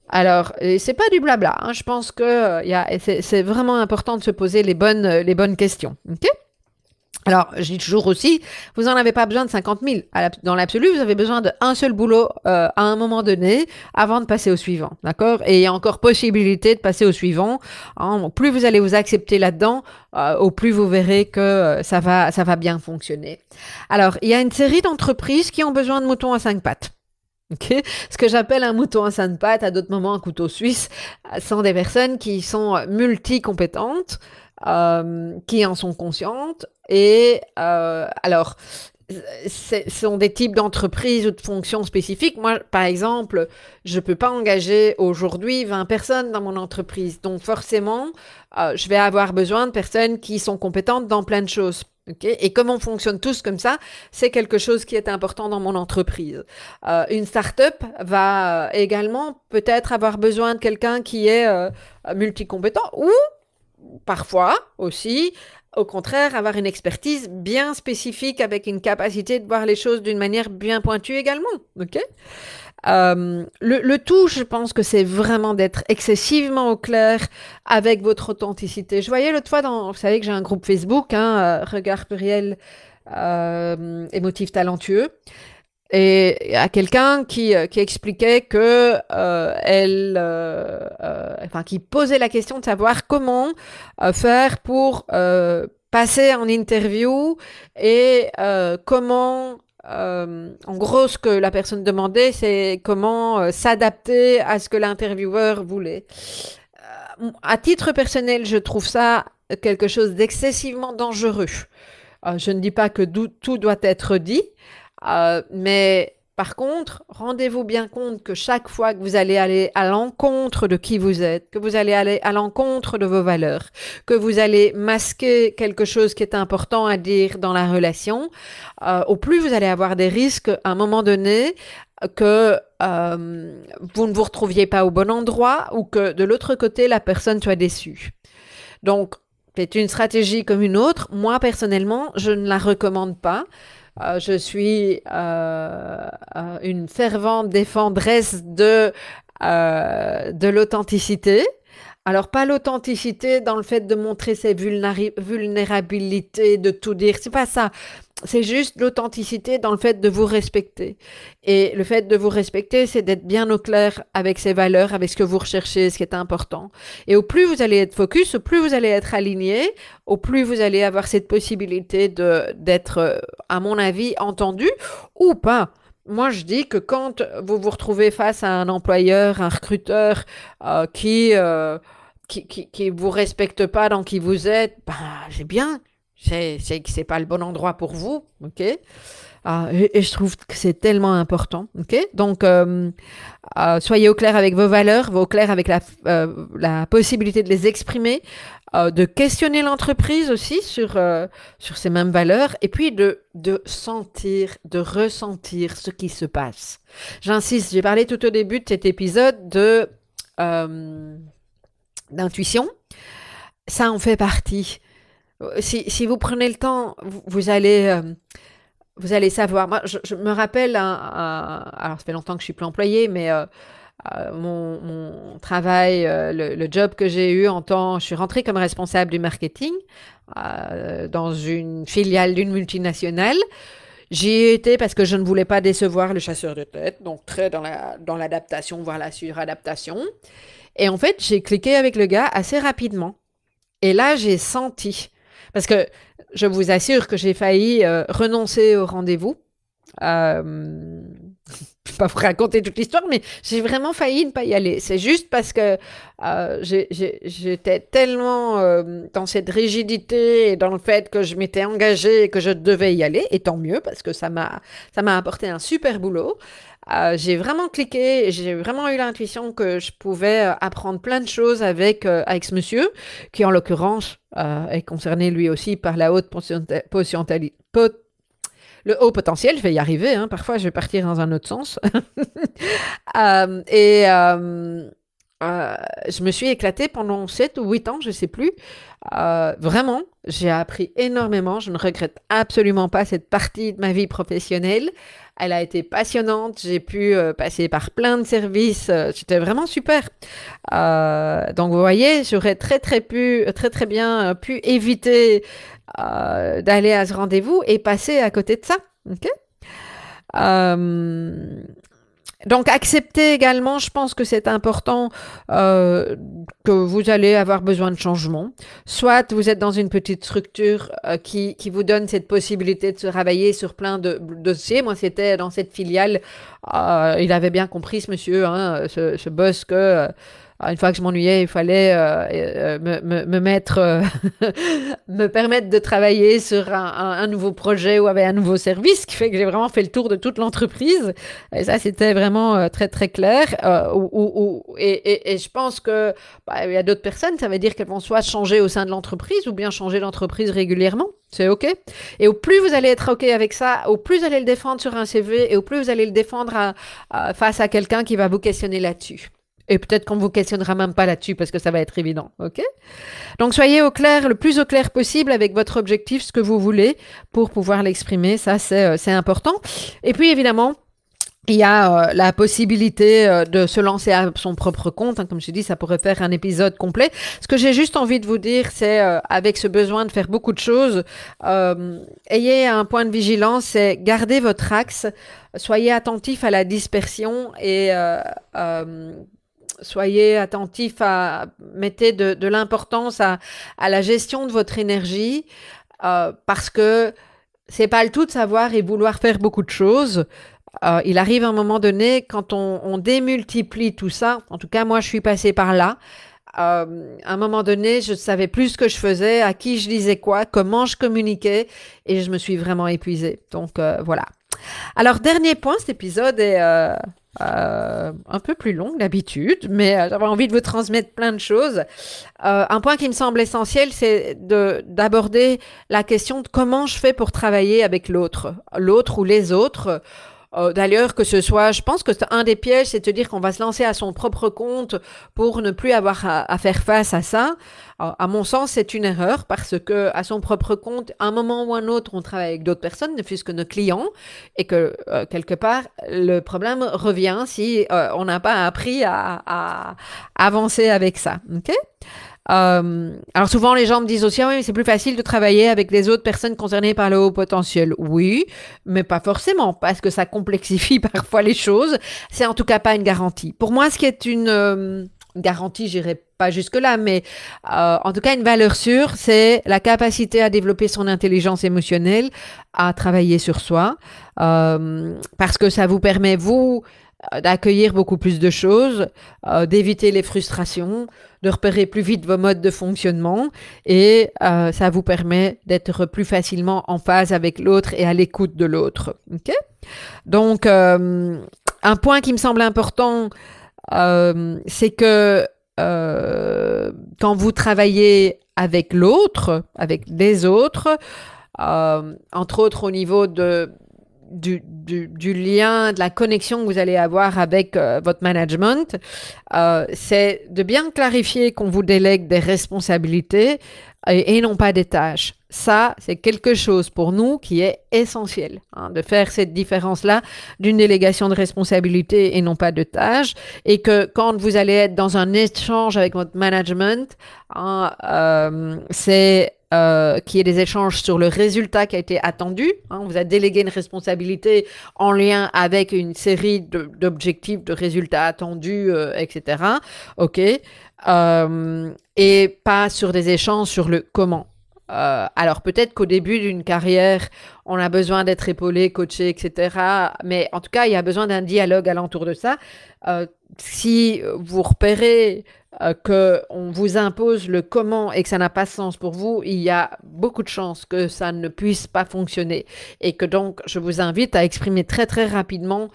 Alors, c'est pas du blabla. Je pense que c'est vraiment important de se poser les bonnes questions. OK? Alors, je dis toujours aussi, vous n'en avez pas besoin de 50 000. Dans l'absolu, vous avez besoin d'un seul boulot à un moment donné avant de passer au suivant. D'accord? Et il y a encore possibilité de passer au suivant. Plus vous allez vous accepter là-dedans, au plus vous verrez que ça va bien fonctionner. Alors, il y a une série d'entreprises qui ont besoin de moutons à 5 pattes. Okay. Ce que j'appelle un mouton à 5 pattes, à d'autres moments un couteau suisse, sont des personnes qui sont multicompétentes, qui en sont conscientes. Et alors, ce sont des types d'entreprises ou de fonctions spécifiques. Moi, par exemple, je peux pas engager aujourd'hui 20 personnes dans mon entreprise. Donc forcément, je vais avoir besoin de personnes qui sont compétentes dans plein de choses. Okay. Et comme on fonctionne tous comme ça, c'est quelque chose qui est important dans mon entreprise. Une start-up va également peut-être avoir besoin de quelqu'un qui est multicompétent ou parfois aussi, au contraire, avoir une expertise bien spécifique avec une capacité de voir les choses d'une manière bien pointue également. OK? Le tout, je pense que c'est vraiment d'être excessivement au clair avec votre authenticité. Je voyais l'autre fois, vous savez que j'ai un groupe Facebook, Regard Pluriel Émotif Talentueux, et à quelqu'un qui expliquait que qui posait la question de savoir comment faire pour passer en interview et comment en gros, ce que la personne demandait, c'est comment s'adapter à ce que l'intervieweur voulait. À titre personnel, je trouve ça quelque chose d'excessivement dangereux. Je ne dis pas que tout doit être dit, mais par contre, rendez-vous bien compte que chaque fois que vous allez aller à l'encontre de qui vous êtes, que vous allez aller à l'encontre de vos valeurs, que vous allez masquer quelque chose qui est important à dire dans la relation, au plus vous allez avoir des risques à un moment donné que vous ne vous retrouviez pas au bon endroit ou que de l'autre côté, la personne soit déçue. Donc, c'est une stratégie comme une autre. Moi, personnellement, je ne la recommande pas. Je suis une fervente défendresse de l'authenticité. Alors, pas l'authenticité dans le fait de montrer ses vulnérabilités, de tout dire. C'est pas ça. C'est juste l'authenticité dans le fait de vous respecter. Et le fait de vous respecter, c'est d'être bien au clair avec ses valeurs, avec ce que vous recherchez, ce qui est important. Et au plus vous allez être focus, au plus vous allez être aligné, au plus vous allez avoir cette possibilité d'être, à mon avis, entendu ou pas. Moi, je dis que quand vous vous retrouvez face à un employeur, un recruteur qui vous respecte pas dans qui vous êtes, ben, c'est bien. C'est que c'est pas le bon endroit pour vous, ok? Et je trouve que c'est tellement important, ok? Donc, soyez au clair avec vos valeurs, au clair avec la possibilité de les exprimer, de questionner l'entreprise aussi sur ces mêmes valeurs, et puis de sentir, de ressentir ce qui se passe. J'insiste, j'ai parlé tout au début de cet épisode d'intuition. Ça en fait partie. Si vous prenez le temps, vous allez savoir. Moi, je me rappelle, alors ça fait longtemps que je suis plus employée, mais mon travail, le job que j'ai eu je suis rentrée comme responsable du marketing dans une filiale d'une multinationale. J'y ai été parce que je ne voulais pas décevoir le chasseur de tête, donc très dans l'adaptation, voire la suradaptation. Et en fait, j'ai cliqué avec le gars assez rapidement. Et là, j'ai senti, parce que je vous assure que j'ai failli renoncer au rendez-vous. Je ne vais pas vous raconter toute l'histoire, mais j'ai vraiment failli ne pas y aller. C'est juste parce que j'étais tellement dans cette rigidité et dans le fait que je m'étais engagée et que je devais y aller, et tant mieux, parce que ça m'a apporté un super boulot. J'ai vraiment cliqué, j'ai vraiment eu l'intuition que je pouvais apprendre plein de choses avec ce monsieur, qui en l'occurrence est concerné lui aussi par la haute le haut potentiel. Je vais y arriver, hein, parfois je vais partir dans un autre sens. Je me suis éclatée pendant 7 ou 8 ans, je ne sais plus. Vraiment, j'ai appris énormément. Je ne regrette absolument pas cette partie de ma vie professionnelle. Elle a été passionnante. J'ai pu passer par plein de services. C'était vraiment super. Donc, vous voyez, j'aurais très bien pu éviter d'aller à ce rendez-vous et passer à côté de ça. Ok. Donc, accepter également, je pense que c'est important que vous allez avoir besoin de changement. Soit vous êtes dans une petite structure qui vous donne cette possibilité de se travailler sur plein de dossiers. Moi, c'était dans cette filiale. Il avait bien compris, ce monsieur, hein, ce boss, que une fois que je m'ennuyais, il fallait me mettre, me permettre de travailler sur un nouveau projet ou avec un nouveau service, ce qui fait que j'ai vraiment fait le tour de toute l'entreprise. Et ça, c'était vraiment très, très clair. Et je pense que il y a d'autres personnes, ça veut dire qu'elles vont soit changer au sein de l'entreprise ou bien changer l'entreprise régulièrement. C'est OK. Et au plus vous allez être OK avec ça, au plus vous allez le défendre sur un CV et au plus vous allez le défendre face à quelqu'un qui va vous questionner là-dessus. Et peut-être qu'on ne vous questionnera même pas là-dessus parce que ça va être évident, ok? Donc, soyez au clair, le plus au clair possible avec votre objectif, ce que vous voulez pour pouvoir l'exprimer. Ça, c'est important. Et puis, évidemment, il y a la possibilité de se lancer à son propre compte. Hein, comme je dis, ça pourrait faire un épisode complet. Ce que j'ai juste envie de vous dire, c'est avec ce besoin de faire beaucoup de choses, ayez un point de vigilance, c'est garder votre axe, soyez attentif à la dispersion et soyez attentif mettez de l'importance à la gestion de votre énergie parce que c'est pas le tout de savoir et vouloir faire beaucoup de choses. Il arrive un moment donné quand on démultiplie tout ça. En tout cas, moi, je suis passée par là. À un moment donné, je ne savais plus ce que je faisais, à qui je disais quoi, comment je communiquais et je me suis vraiment épuisée. Donc, voilà. Alors, dernier point, cet épisode est un peu plus long que d'habitude, mais j'avais envie de vous transmettre plein de choses. Un point qui me semble essentiel, c'est d'aborder la question de comment je fais pour travailler avec l'autre ou les autres. D'ailleurs, que ce soit, je pense que c'est un des pièges, c'est de dire qu'on va se lancer à son propre compte pour ne plus avoir à faire face à ça. À mon sens, c'est une erreur parce que à son propre compte, à un moment ou un autre, on travaille avec d'autres personnes, ne fût-ce que nos clients, et que quelque part, le problème revient si on n'a pas appris à avancer avec ça. Ok? Alors souvent les gens me disent aussi, ah oui, mais c'est plus facile de travailler avec les autres personnes concernées par le haut potentiel. Oui, mais pas forcément, parce que ça complexifie parfois les choses. C'est en tout cas pas une garantie. Pour moi, ce qui est une garantie, j'irai pas jusque-là, mais en tout cas une valeur sûre, c'est la capacité à développer son intelligence émotionnelle, à travailler sur soi, parce que ça vous permet, vous, d'accueillir beaucoup plus de choses, d'éviter les frustrations, de repérer plus vite vos modes de fonctionnement et ça vous permet d'être plus facilement en phase avec l'autre et à l'écoute de l'autre. Okay? Donc, un point qui me semble important, c'est que quand vous travaillez avec l'autre, avec les autres, entre autres au niveau du lien, de la connexion que vous allez avoir avec votre management, c'est de bien clarifier qu'on vous délègue des responsabilités et non pas des tâches. Ça, c'est quelque chose pour nous qui est essentiel, de faire cette différence-là d'une délégation de responsabilités et non pas de tâches, et que quand vous allez être dans un échange avec votre management, c'est qu'il y ait des échanges sur le résultat qui a été attendu. On vous a délégué une responsabilité en lien avec une série d'objectifs, de résultats attendus, etc. OK. Et pas sur des échanges sur le comment. Alors peut-être qu'au début d'une carrière, on a besoin d'être épaulé, coaché, etc. Mais en tout cas, il y a besoin d'un dialogue alentour de ça. Si vous repérez qu'on vous impose le comment et que ça n'a pas de sens pour vous, il y a beaucoup de chances que ça ne puisse pas fonctionner. Et que donc, je vous invite à exprimer très très rapidement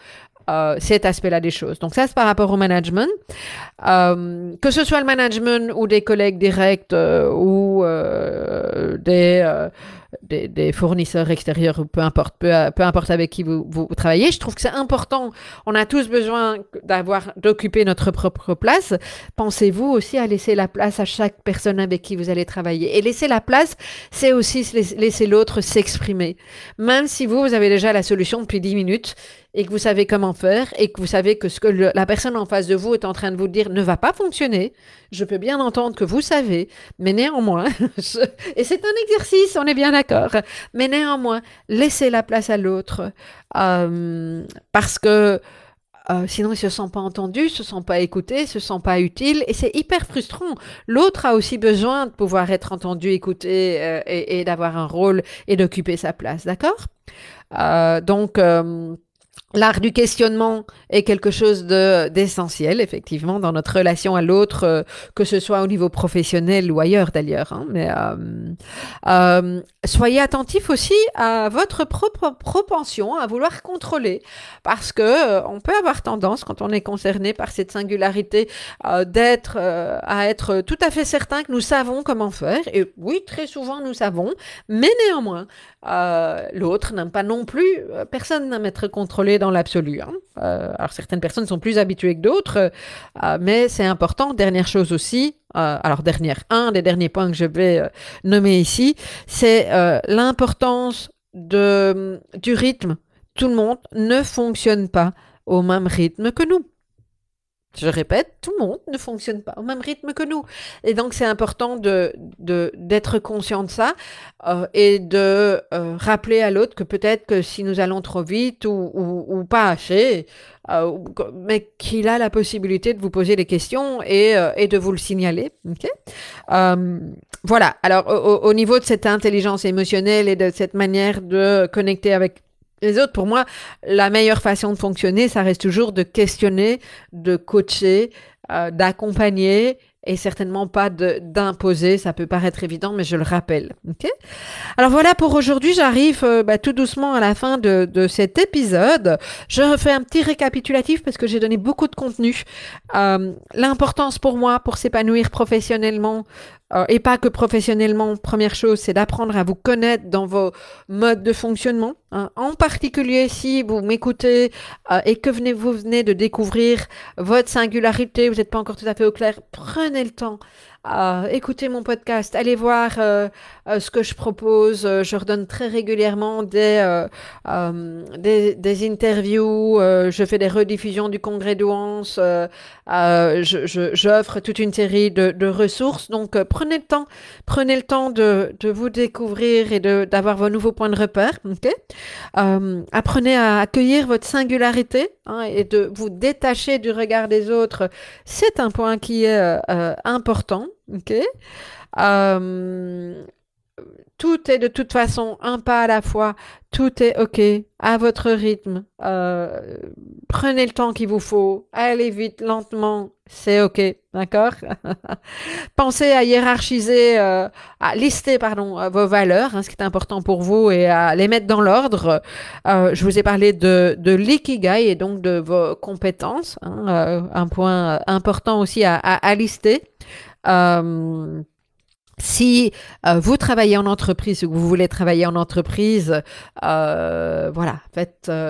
cet aspect-là des choses. Donc ça, c'est par rapport au management. Que ce soit le management ou des collègues directs ou des fournisseurs extérieurs, ou peu importe avec qui vous travaillez, je trouve que c'est important. On a tous besoin d'occuper notre propre place. Pensez-vous aussi à laisser la place à chaque personne avec qui vous allez travailler. Et laisser la place, c'est aussi laisser l'autre s'exprimer. Même si vous avez déjà la solution depuis 10 minutes, et que vous savez comment faire et que vous savez que ce que la personne en face de vous est en train de vous dire ne va pas fonctionner, je peux bien entendre que vous savez, mais néanmoins, et c'est un exercice, on est bien d'accord, mais néanmoins, laissez la place à l'autre parce que sinon, ils se sentent pas entendus, se sentent pas écoutés, se sentent pas utiles, et c'est hyper frustrant. L'autre a aussi besoin de pouvoir être entendu, écouté et d'avoir un rôle et d'occuper sa place, d'accord? Donc, l'art du questionnement est quelque chose d'essentiel, effectivement, dans notre relation à l'autre, que ce soit au niveau professionnel ou ailleurs d'ailleurs. Mais soyez attentifs aussi à votre propre propension à vouloir contrôler, parce que on peut avoir tendance, quand on est concerné par cette singularité, à être tout à fait certain que nous savons comment faire. Et oui, très souvent nous savons, mais néanmoins, l'autre n'aime pas non plus, personne n'aime être contrôlé dans l'absolu. Alors certaines personnes sont plus habituées que d'autres, mais c'est important. Dernière chose aussi, un des derniers points que je vais nommer ici, c'est l'importance du rythme. Tout le monde ne fonctionne pas au même rythme que nous. Je répète, tout le monde ne fonctionne pas au même rythme que nous. Et donc, c'est important d'être conscient de ça et de rappeler à l'autre que peut-être que si nous allons trop vite ou pas assez, mais qu'il a la possibilité de vous poser des questions et de vous le signaler. Okay? Voilà. Alors, au niveau de cette intelligence émotionnelle et de cette manière de connecter avec les autres, pour moi, la meilleure façon de fonctionner, ça reste toujours de questionner, de coacher, d'accompagner et certainement pas d'imposer. Ça peut paraître évident, mais je le rappelle. Okay? Alors voilà, pour aujourd'hui, j'arrive tout doucement à la fin de cet épisode. Je refais un petit récapitulatif parce que j'ai donné beaucoup de contenu. L'importance pour moi, pour s'épanouir professionnellement, et pas que professionnellement. Première chose, c'est d'apprendre à vous connaître dans vos modes de fonctionnement, hein. En particulier, si vous m'écoutez et que vous venez de découvrir votre singularité, vous n'êtes pas encore tout à fait au clair, prenez le temps. Écoutez mon podcast, allez voir ce que je propose. Je redonne très régulièrement des interviews, je fais des rediffusions du congrès d'Ouance, j'offre toute une série de ressources. Donc prenez le temps de vous découvrir et d'avoir vos nouveaux points de repère. Okay. Apprenez à accueillir votre singularité, hein, et de vous détacher du regard des autres. C'est un point qui est important. Okay. Euh, Tout est de toute façon un pas à la fois. Tout est OK, à votre rythme. Prenez le temps qu'il vous faut. Allez vite, lentement. C'est OK, d'accord? Pensez à hiérarchiser, à lister, pardon, vos valeurs, hein, ce qui est important pour vous, et à les mettre dans l'ordre. Je vous ai parlé de l'ikigai et donc de vos compétences, hein, un point important aussi à lister. Euh, Si vous travaillez en entreprise ou que vous voulez travailler en entreprise, voilà,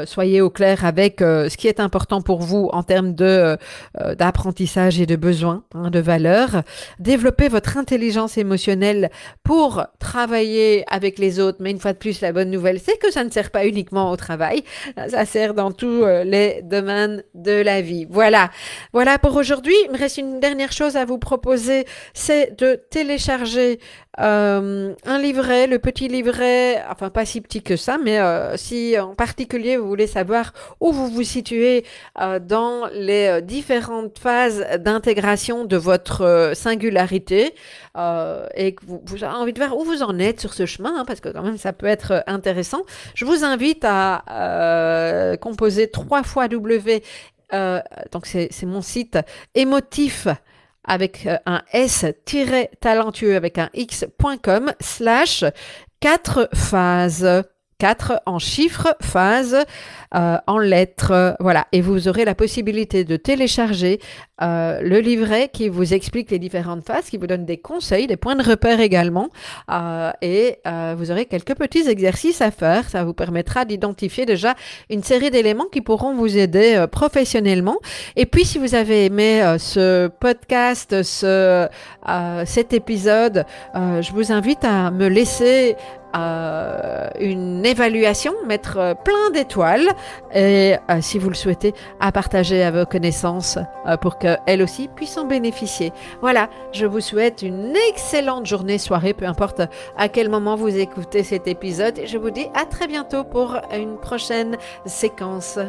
soyez au clair avec ce qui est important pour vous en termes d'apprentissage et de besoins, hein, de valeurs. Développez votre intelligence émotionnelle pour travailler avec les autres. Mais une fois de plus, la bonne nouvelle, c'est que ça ne sert pas uniquement au travail. Ça sert dans tous les domaines de la vie. Voilà pour aujourd'hui. Il me reste une dernière chose à vous proposer, c'est de télécharger un livret, le petit livret, enfin pas si petit que ça, mais si en particulier vous voulez savoir où vous vous situez dans les différentes phases d'intégration de votre singularité, et que vous avez envie de voir où vous en êtes sur ce chemin, hein, parce que quand même ça peut être intéressant, je vous invite à composer 3 fois W, donc c'est mon site, émotif avec un S-talentueux avec un X.com /4 phases. 4 en chiffres, phases, en lettres, voilà. Et vous aurez la possibilité de télécharger le livret qui vous explique les différentes phases, qui vous donne des conseils, des points de repère également, et vous aurez quelques petits exercices à faire. Ça vous permettra d'identifier déjà une série d'éléments qui pourront vous aider professionnellement. Et puis, si vous avez aimé ce podcast, cet épisode, je vous invite à me laisser une évaluation, mettre plein d'étoiles, et si vous le souhaitez, à partager à vos connaissances pour qu'elles aussi puissent en bénéficier. Voilà, je vous souhaite une excellente journée, soirée, peu importe à quel moment vous écoutez cet épisode, et je vous dis à très bientôt pour une prochaine séquence.